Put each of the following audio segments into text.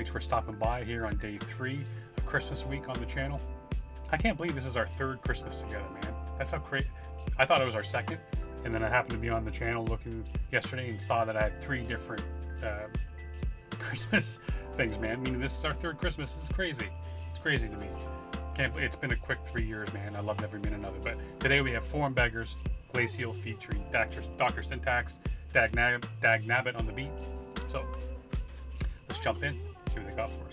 Thanks for stopping by here on day 3 of Christmas week on the channel. I can't believe this is our 3rd Christmas together, man. That's how crazy. I thought it was our 2nd, and then I happened to be on the channel looking yesterday and saw that I had 3 different Christmas things, man. I mean, this is our 3rd Christmas. This is crazy. It's crazy to me. It's been a quick 3 years, man. I loved every minute of it. But today we have Foreign Beggars, Glacial featuring Dr. Syntax, Dag Nabbit on the beat. So let's jump in, see what they got for us.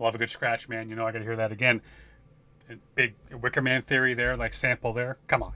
Love a good scratch, man. You know I gotta hear that again. Big Wicker Man theory there, like sample there. Come on.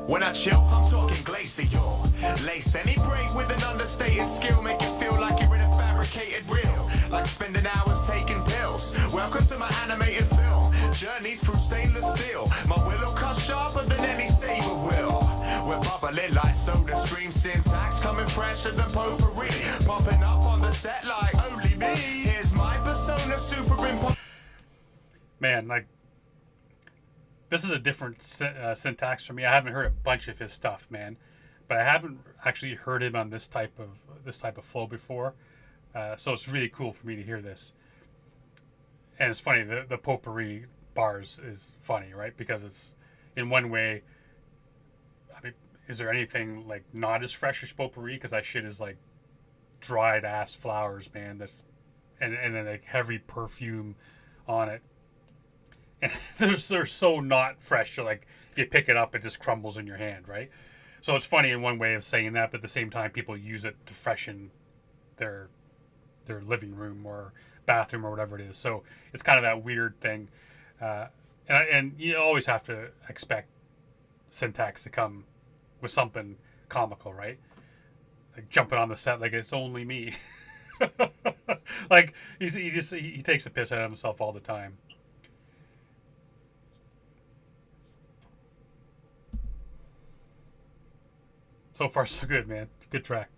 When I chill, I'm talking glacial. Lace any break with an understated skill, make it feel like you're in a fabricated reel. Like spending hours taking pills. Welcome to my animated film. Journeys through stainless steel. My will cut sharper than any saber will. We're bubbling like soda stream. Syntax coming fresher than potpourri. Popping up on the set like only me. Here's my persona superimposed. Man, like, this is a different syntax for me. I haven't heard a bunch of his stuff, man, but I haven't actually heard him on this type of flow before. So it's really cool for me to hear this. And it's funny, the potpourri bars is funny, right? Because it's, in one way, I mean, is there anything like not as fresh as potpourri? Because that shit is like dried ass flowers, man. And then like heavy perfume on it. And they're so not fresh. So like if you pick it up, it just crumbles in your hand, right? So it's funny in one way of saying that, but at the same time, people use it to freshen their living room or bathroom or whatever it is. So it's kind of that weird thing. And you always have to expect Syntax to come with something comical, right? Like jumping on the set like it's only me. Like he takes a piss out of himself all the time. So far, so good, man. Good track.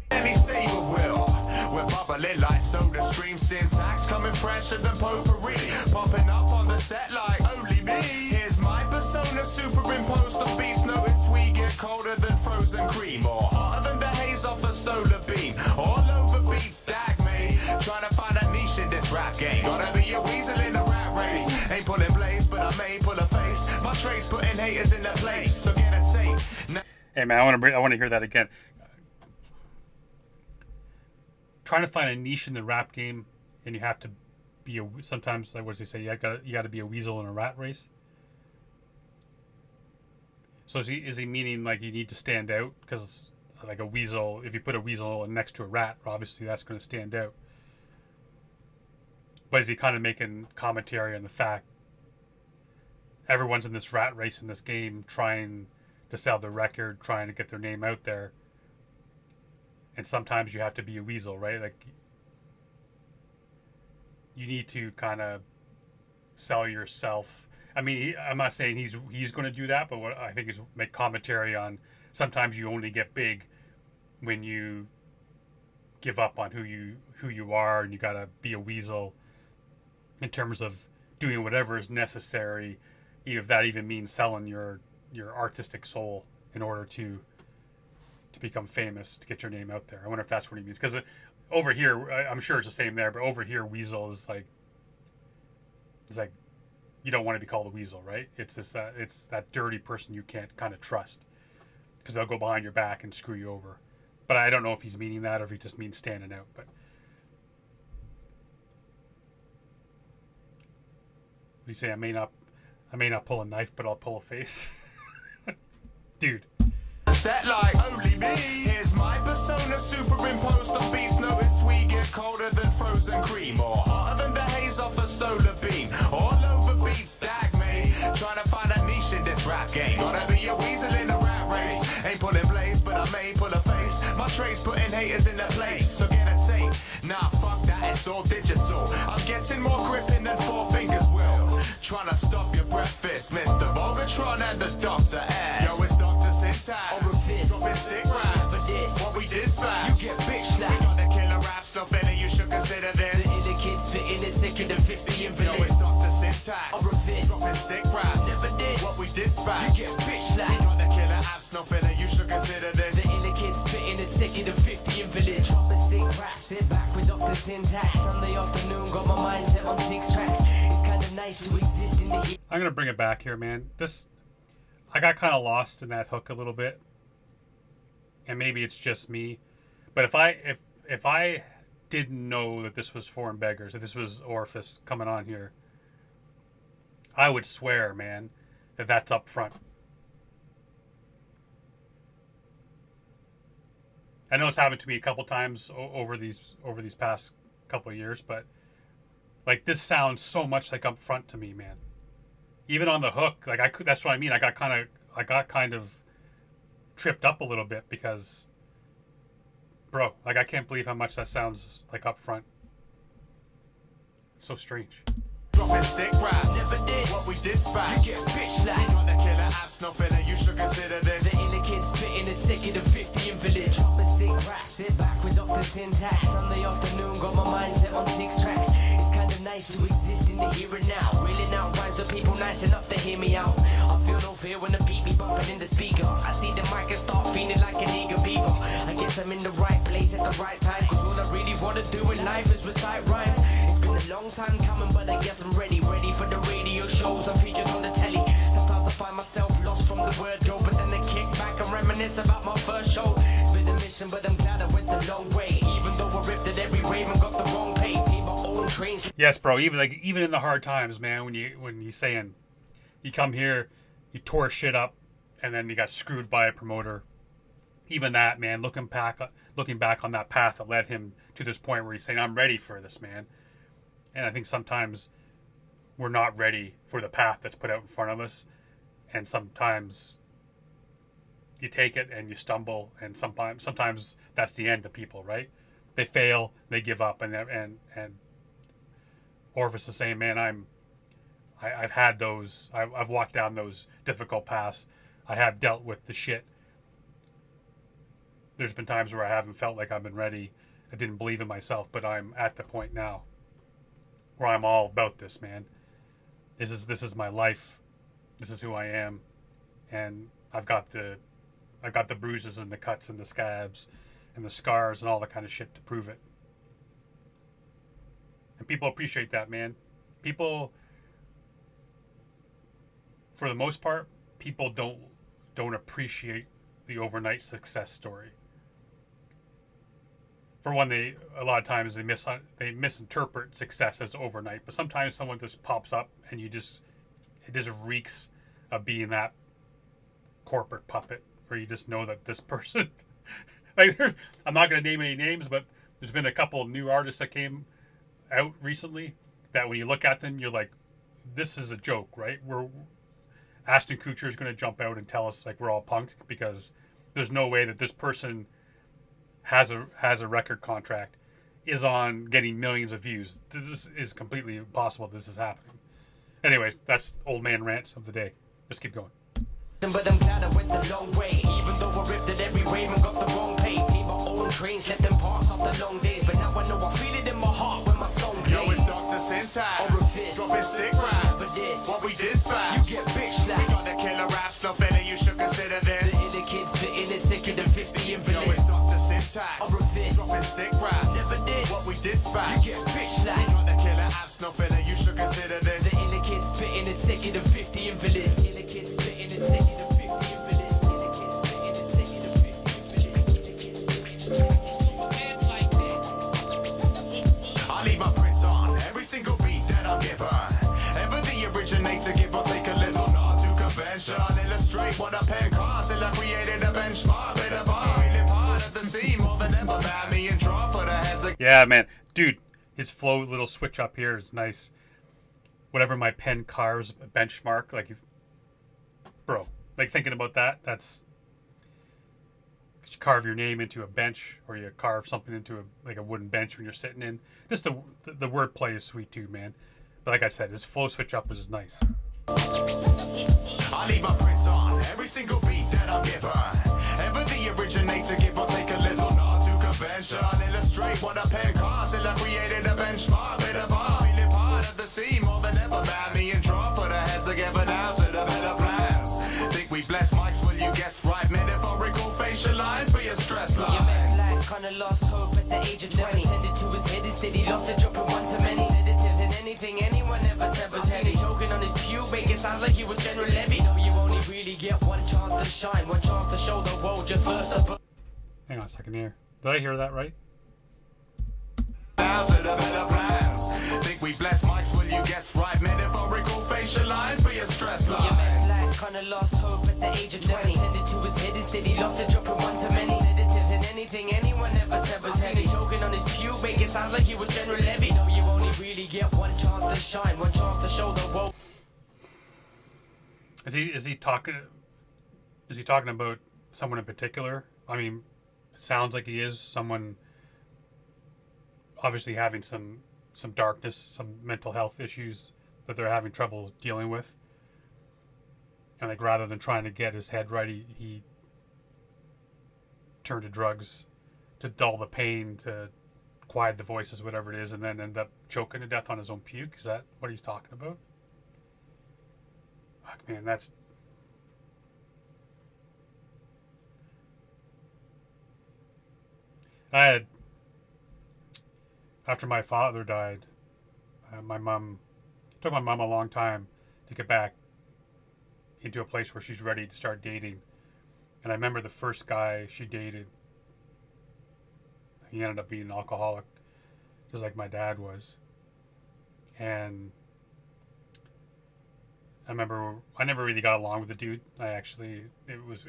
Any saber will. We're bubbling like soda stream. Syntax coming fresher than potpourri. Popping up on the set like only me. Here's my persona superimposed on beats. Notice we get colder than frozen cream. Or hotter than the haze off a solar beam. All over beats, dag me. Trying to find a niche in this rap game. Gotta be a weasel in a rat race. Ain't pulling blades, but I may pull a face. My trace putting haters in their place. So get a tape. Hey man, I want to hear that again. Trying to find a niche in the rap game, and you have to be sometimes, like what does he say? You got to be a weasel in a rat race. So is he meaning like you need to stand out? Because like a weasel, if you put a weasel next to a rat, obviously that's going to stand out. But is he kind of making commentary on the fact everyone's in this rat race in this game, trying to sell the record, trying to get their name out there, and sometimes you have to be a weasel, right? Like you need to kind of sell yourself. I mean, I'm not saying he's going to do that, but what I think is make commentary on sometimes you only get big when you give up on who you are, and you got to be a weasel in terms of doing whatever is necessary, if that even means selling your artistic soul in order to become famous, to get your name out there. I wonder if that's what he means. Because over here, I'm sure it's the same there, but over here, weasel is like you don't want to be called a weasel, right? It's just it's that dirty person you can't kind of trust because they'll go behind your back and screw you over. But I don't know if he's meaning that or if he just means standing out. But what do you say? I may not pull a knife, but I'll pull a face. Dude. Set like only me. Here's my persona superimposed on beats. Notice we get colder than frozen cream. Or hotter than the haze off a solar beam. All over beats, dag me. Trying to find a niche in this rap game. Gotta be a weasel in a rat race. Ain't pulling blades, but I may pull a face. My trace putting haters in their place. So get a tape. Nah, fuck that, it's all digital. wanna stop your breakfast. Mr. Volgatron and the Dr. S. Yo, it's Dr. Syntax. Dropping sick raps. For this, what we dispatch. You get bitch slapped. We got the killer rap stuff in it, you should consider this. The iller kid spitting it sicker than 50 invalids. Yo, it's Dr. Syntax. Dropping sick raps. Never this, what we dispatch. You get bitch slapped. We got the killer apps, no filler, you should consider this. The iller kid spitting it sicker than 50 invalids. Dropping sick raps, sit back with Dr. Syntax. Sunday afternoon, got my mind set on 6 tracks. It's kinda nice to exist in the... I'm gonna bring it back here, man. I got kind of lost in that hook a little bit, and maybe it's just me, but if I didn't know that this was Foreign Beggars, that this was Orifice coming on here, I would swear, man, that that's up front. I know it's happened to me a couple times over these past couple of years, but like this sounds so much like up front to me, man. Even on the hook, like that's what I mean. I got kind of tripped up a little bit because, bro, like I can't believe how much that sounds like up front. It's so strange. Dropping sick rap, never did what we dispatch. You get bitch slapped. We got the killer apps, no filler, you should consider this. The iller kid spitting it sicker than 50 invalids. Dropping sick rap, sit back with Dr. Syntax. Sunday afternoon, got my mind set on 6 tracks. It's kinda nice to exist in the here and now. Reeling out rhymes with people nice enough to hear me out. I feel no fear when the beat be bumping in the speaker. I see the mic and start feeling like an eager beaver. I guess I'm in the right place at the right time, cause all I really wanna do in life is recite rhymes. It's been a long time coming, but I guess I'm ready for the radio shows and features on the telly. Sometimes I find myself lost from the word go, but then I kick back and reminisce about my first show. It's been a mission, but I'm glad I went the long way. Even though I ripped at every wave and got the wrong pay, paid my own trains. Yes, bro. Even in the hard times, man, when you're saying you come here, you tore shit up, and then you got screwed by a promoter. Even that, man, looking back on that path that led him to this point where he's saying, "I'm ready for this, man." And I think sometimes we're not ready for the path that's put out in front of us, and sometimes you take it and you stumble, and sometimes that's the end of people, right? They fail, they give up, and Orifice is saying, "Man, I've had those. I've walked down those difficult paths. I have dealt with the shit. There's been times where I haven't felt like I've been ready. I didn't believe in myself, but I'm at the point now where I'm all about this, man. This is my life. This is who I am, and I've got the bruises and the cuts and the scabs and the scars and all that kind of shit to prove it." And people appreciate that, man. People, for the most part, people don't appreciate the overnight success story. For one, a lot of times they misinterpret success as overnight, but sometimes someone just pops up and it just reeks of being that corporate puppet, where you just know that this person, like, I'm not going to name any names, but there's been a couple of new artists that came out recently that when you look at them, you're like, this is a joke, right? Ashton Kutcher is going to jump out and tell us like we're all punked, because there's no way that this person has a record contract, is on getting millions of views. This is completely impossible. This is happening. Anyways, that's old man rants of the day. Just keep going. But I'm glad I went the long way. Even though I ripped at every wave and got the wrong pay, paid my own trains, left them parts off the long days. But now I know I feel it in my heart when my song plays. Yo, it's Dr. Syntax. Orifice. Dropping sick rap. For this, what we dispatch. you get bitch slapped. We got the killer rap stuff in it, you should consider this. The iller kids spitting it sicker than 50 invalids. Yo, it's Dr. Syntax. Orifice. Dropping sick rap. Never did what we dispatch. You get bitch slapped. We got the killer apps, no filler, you should consider this. The iller kids spitting it sicker than 50 invalids. Iller kids spitting it sicker than 50 invalids. Iller kids spitting it sicker than 50 invalids. Iller kids spitting it sicker than 50 invalids. I leave my prints on every single beat that I'm given. Ever the originator, give or take a little nod to convention. Illustrate what a pen can't till I created a benchmark with a bar. Really part of the scene more than ever. Man, me and drop, but I has the... Yeah, man. Dude, his flow little switch up here is nice. Whatever my pen carves a benchmark, like, bro, like thinking about that's, you carve your name into a bench, or you carve something into a wooden bench when you're sitting in. Just the wordplay is sweet too, man. But like I said, his flow switch up was nice. I leave my prints on every single beat that I'm given. Ever the originator, give or take a little nod to convention. Illustrate what a pen can't till I created a benchmark. Bit of art, feeling part of the scene more than ever. Bad me and drop, put our heads together now to the better plans. Think we bless mics, will you guess right? Metaphorical facial lines for your stress lines. Your best life kinda lost hope at the age of 20. Tended to his head, instead he lost a drop of one too many. Sedatives and anything anyone ever said was heavy. Choking on his pew, make it sound like he was General Levy. No, you only really get one chance to shine, one chance to show the world you're first up. Hang on a second here. Did I hear that right? Now to the better plans. Think we bless mics, will you guess right? Metaphorical facial lines for your stress lines. Your best life kinda lost hope at the age of 20. Tended to his head, instead he lost a drop of one too many. Sedatives and anything anyone ever said was heavy. Choking on his pew, make it sound like he was General Levy. No, you only really get one chance to shine, one chance to show the world. Is he talking about someone in particular? I mean, it sounds like he is someone obviously having some darkness, some mental health issues that they're having trouble dealing with. And like rather than trying to get his head right, he turned to drugs to dull the pain, to quiet the voices, whatever it is, and then end up choking to death on his own puke. Is that what he's talking about? Fuck, man, that's... I had... After my father died, my mom... It took my mom a long time to get back into a place where she's ready to start dating. And I remember the first guy she dated, he ended up being an alcoholic, just like my dad was. And I remember I never really got along with the dude. It was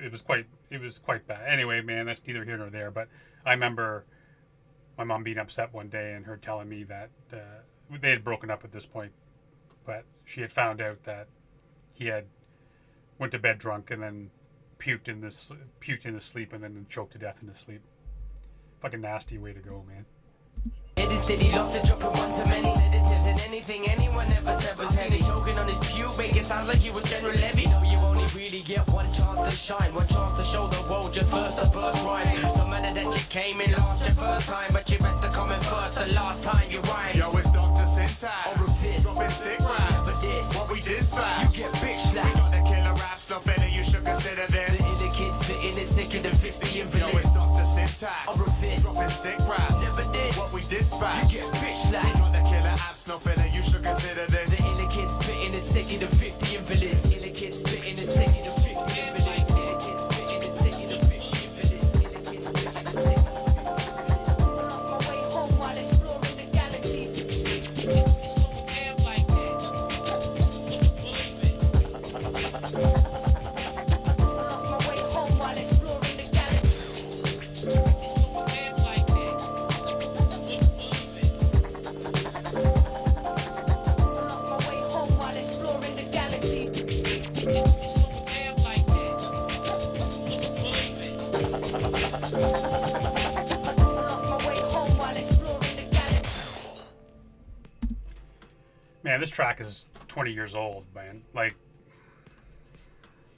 quite bad. Anyway, man, that's neither here nor there. But I remember my mom being upset one day and her telling me that they had broken up at this point, but she had found out that he had went to bed drunk and then puked in his sleep and then choked to death in his sleep. Fucking nasty way to go, man. Instead he lost a drop of one too many. Sedatives and anything anyone ever said was heavy. Choking on his pew, make it sound like he was General Levy. No, you only really get one chance to shine, one chance to show the world you're first to burst rhyme. No matter that you came in last your first time, but you best to come in first the last time you rhyme. Yo, it's Dr. Syntax. Orifice. Dropping sick raps. Never this. What we dispatch. You get bitch We slapped. got the killer rap stuff in it, you should consider this. The inner kids spitting it sicker than 50 Yo, invalids. it's Dr. Syntax. Orifice. Dropping sick raps. Never this. What we dispatch. You get bitch We slapped. got the killer apps, no filler, you should consider this. The inner kids spitting it sicker than 50 invalids. Inner kids spitting it sicker than 50 invalids. Inner kids spitting it sicker than 50 invalids. Inner kids spitting it sicker than 50 invalids. On my way home while exploring the galaxy. It's so damn like that. Believe it. On my way home while exploring the galaxy. It's so damn like that. Believe it. On my way home while exploring the galaxy. It's so damn like that. Believe it. On my way home while exploring the galaxy. Man, this track is 20 years old, man. Like,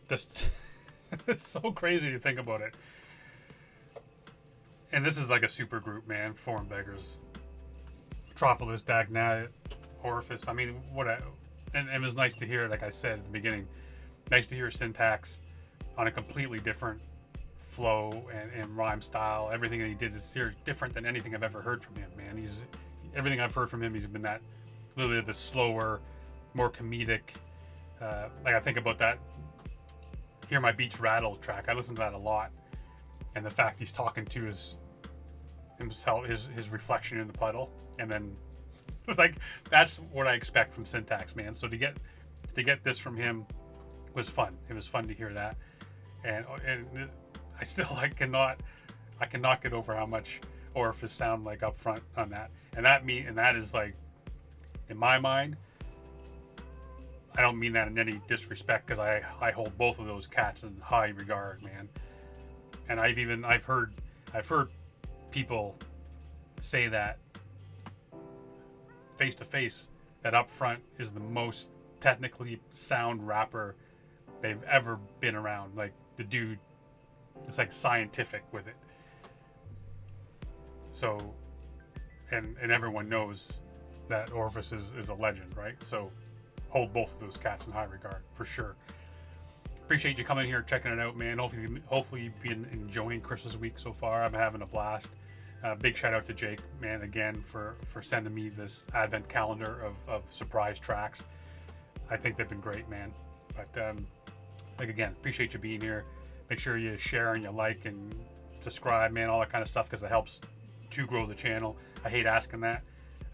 this, it's so crazy to think about it. And this is like a super group, man. Foreign Beggars, Metropolis, Dagnat, Orifice. I mean, and it was nice to hear, like I said at the beginning, nice to hear Syntax on a completely different flow and rhyme style. Everything that he did is different than anything I've ever heard from him, man. Everything I've heard from him, he's been that little bit of a slower, more comedic. Like I think about that Hear My Beats Rattle track. I listen to that a lot. And the fact he's talking to himself, his reflection in the puddle, and then like that's what I expect from Syntax, man. So to get this from him was fun. It was fun to hear that, and I still I cannot get over how much Orifice sound like up front on that, and that is like, in my mind, I don't mean that in any disrespect, because I hold both of those cats in high regard, man. And I've heard people say that face to face that up front is the most technically sound rapper they've ever been around. Like, the dude is like scientific with it. So, and everyone knows that Orvis is a legend, right? So hold both of those cats in high regard for sure. Appreciate you coming here, checking it out, man. Hopefully you've been enjoying Christmas week so far. I'm having a blast. Big shout out to Jake, man, again for sending me this advent calendar of surprise tracks. I think they've been great, man. But like, again, appreciate you being here. Make sure you share and you like and subscribe, man, all that kind of stuff, because it helps to grow the channel. I hate asking that.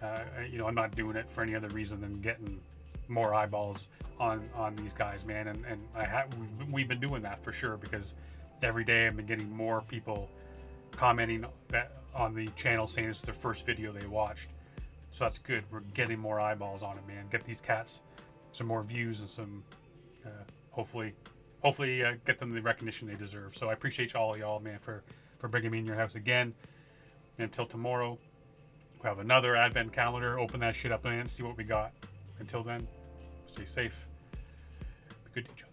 I'm not doing it for any other reason than getting more eyeballs on these guys, man. And we've been doing that for sure, because every day I've been getting more people commenting that on the channel saying it's their first video they watched. So that's good. We're getting more eyeballs on it, man. Get these cats some more views and some hopefully get them the recognition they deserve. So I appreciate all y'all, man, for bringing me in your house again. And until tomorrow, we'll have another advent calendar. Open that shit up, man, see what we got. Until then, stay safe. Be good to each other.